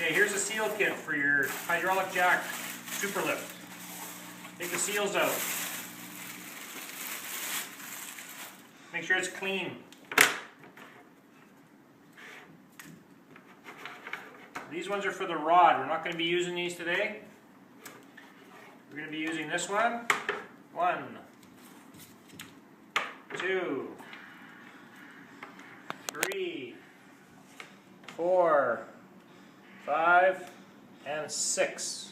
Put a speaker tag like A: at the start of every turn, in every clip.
A: Okay, here's a seal kit for your hydraulic jack super lift. Take the seals out. Make sure it's clean. These ones are for the rod. We're not going to be using these today. We're going to be using this one. 1, 2, 3, 4, 5, and 6.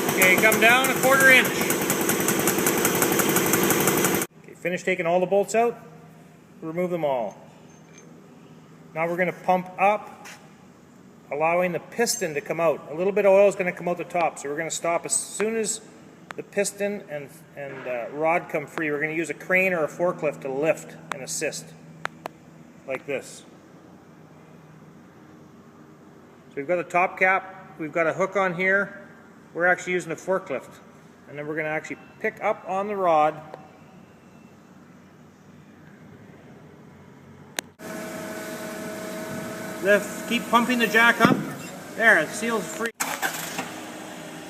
A: Okay, come down 1/4 inch. Okay, finish taking all the bolts out. Remove them all. Now we're going to pump up, allowing the piston to come out. A little bit of oil is going to come out the top, so we're going to stop as soon as the piston and rod come free. We're going to use a crane or a forklift to lift and assist, like this. So we've got the top cap, we've got a hook on here. We're actually using a forklift, and then we're going to actually pick up on the rod. Lift, keep pumping the jack up. There, the seal's free.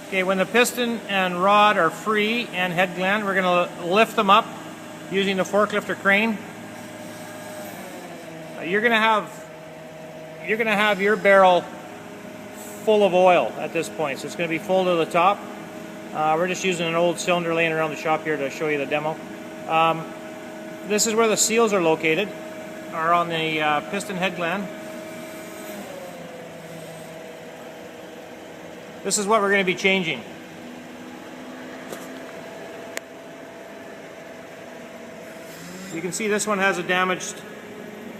A: Okay, when the piston and rod are free and head gland, we're going to lift them up using the forklift or crane. You're going to have your barrel full of oil at this point, so it's going to be full to the top. We're just using an old cylinder laying around the shop here to show you the demo. This is where the seals are located, are on the piston head gland. This is what we're going to be changing. You can see this one has a damaged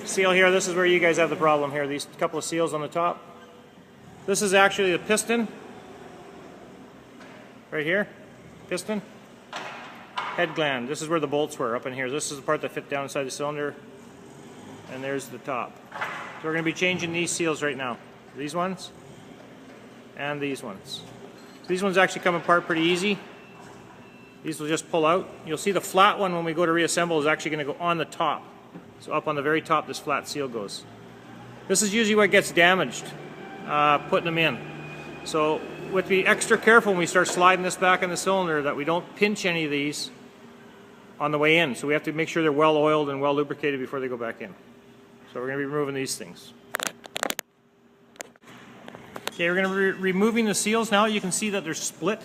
A: seal here. This is where you guys have the problem here, these couple of seals on the top. This is actually the piston, right here, piston, head gland. This is where the bolts were, up in here. This is the part that fit down inside the cylinder, and there's the top. So we're going to be changing these seals right now. These ones, and these ones. So these ones actually come apart pretty easy. These will just pull out. You'll see the flat one when we go to reassemble is actually going to go on the top. So up on the very top this flat seal goes. This is usually what gets damaged putting them in. So we have to be extra careful when we start sliding this back in the cylinder that we don't pinch any of these on the way in. So we have to make sure they're well oiled and well lubricated before they go back in. So we're going to be removing these things. Okay, we're going to be removing the seals now. You can see that they're split.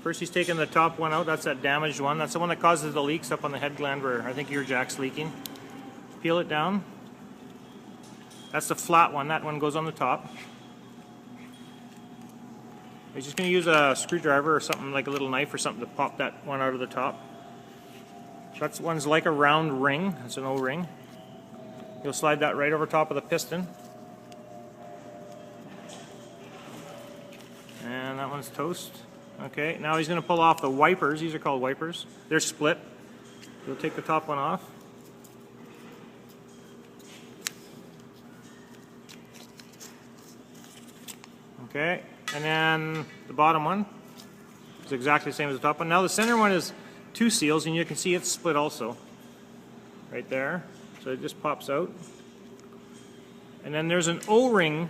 A: First he's taking the top one out. That's that damaged one. That's the one that causes the leaks up on the head gland where I think your jack's leaking. Peel it down. That's the flat one. That one goes on the top. He's just going to use a screwdriver or something, like a little knife or something, to pop that one out of the top. That one's like a round ring. It's an O-ring. You'll slide that right over top of the piston. And that one's toast. Okay, now he's going to pull off the wipers. These are called wipers. They're split. You'll take the top one off. Okay, and then the bottom one is exactly the same as the top one. Now the center one is 2 seals, and you can see it's split also. Right there. So it just pops out. And then there's an O-ring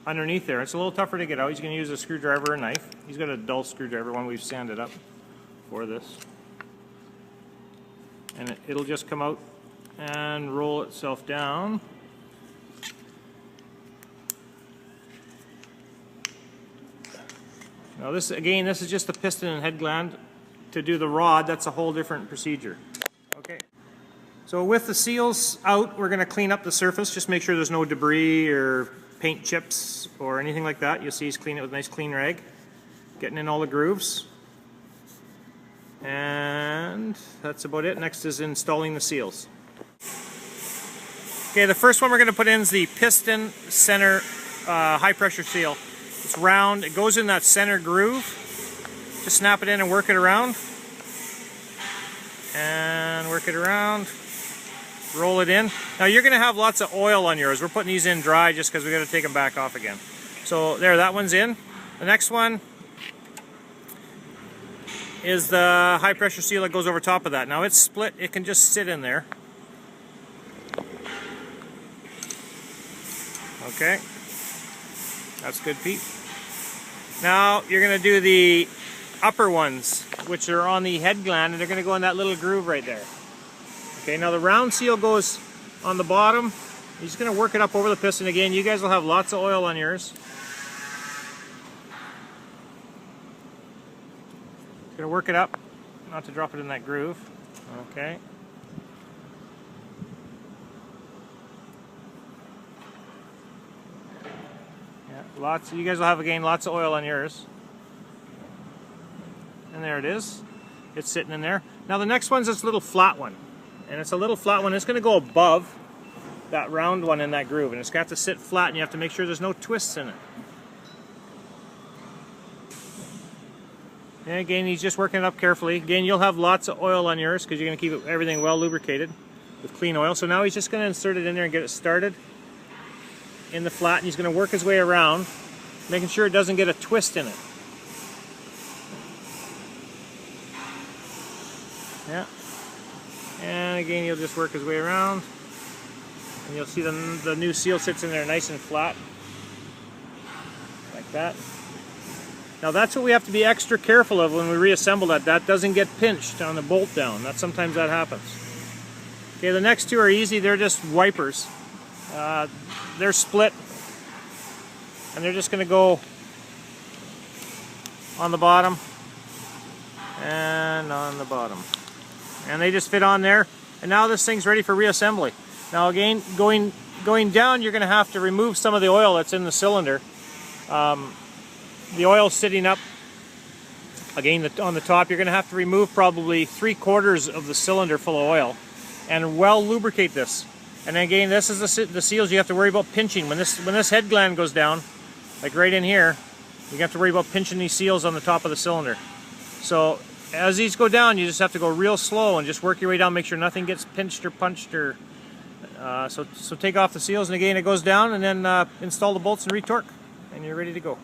A: underneath there. It's a little tougher to get out. He's going to use a screwdriver or a knife. He's got a dull screwdriver, one we've sanded up for this. And it'll just come out and roll itself down. Now this, again, this is just the piston and head gland. To do the rod, that's a whole different procedure. Okay. So with the seals out, we're going to clean up the surface. Just make sure there's no debris or paint chips or anything like that. You'll see he's cleaning it with a nice clean rag. Getting in all the grooves. And that's about it. Next is installing the seals. Okay, the first one we're going to put in is the piston center high pressure seal. It's round, it goes in that center groove. Just snap it in and work it around. And work it around. roll it in. Now you're going to have lots of oil on yours. We're putting these in dry just because we got to take them back off again. So there, that one's in. The next one is the high pressure seal that goes over top of that. Now it's split, it can just sit in there. Okay, that's good, Pete. Now you're going to do the upper ones, which are on the head gland, and they're going to go in that little groove right there. Okay, now the round seal goes on the bottom. You're just going to work it up over the piston again. You guys will have lots of oil on yours. Going to work it up, not to drop it in that groove. Okay. Yeah, lots. You guys will have again lots of oil on yours. And there it is. It's sitting in there. Now the next one's this little flat one, and it's a little flat one. It's going to go above that round one in that groove, and it's got to sit flat, and you have to make sure there's no twists in it. And again, he's just working it up carefully. Again, you'll have lots of oil on yours because you're going to keep everything well lubricated with clean oil. So now he's just going to insert it in there and get it started in the flat, and he's going to work his way around, making sure it doesn't get a twist in it. Yeah. And again, he'll just work his way around, and you'll see the new seal sits in there nice and flat, like that. Now that's what we have to be extra careful of when we reassemble that. That doesn't get pinched on the bolt down. Sometimes that happens. Okay, the next two are easy. They're just wipers. They're split, and they're just going to go on the bottom and on the bottom. And they just fit on there. And now this thing's ready for reassembly. Now again, going down, you're going to have to remove some of the oil that's in the cylinder. The oil sitting up, again on the top, you're going to have to remove probably 3/4 of the cylinder full of oil and well lubricate this. And again, this is the seals you have to worry about pinching. When this head gland goes down, like right in here, you have to worry about pinching these seals on the top of the cylinder. So as these go down, you just have to go real slow and just work your way down, make sure nothing gets pinched or punched. Or so take off the seals, and again it goes down, and then install the bolts and retorque, and you're ready to go.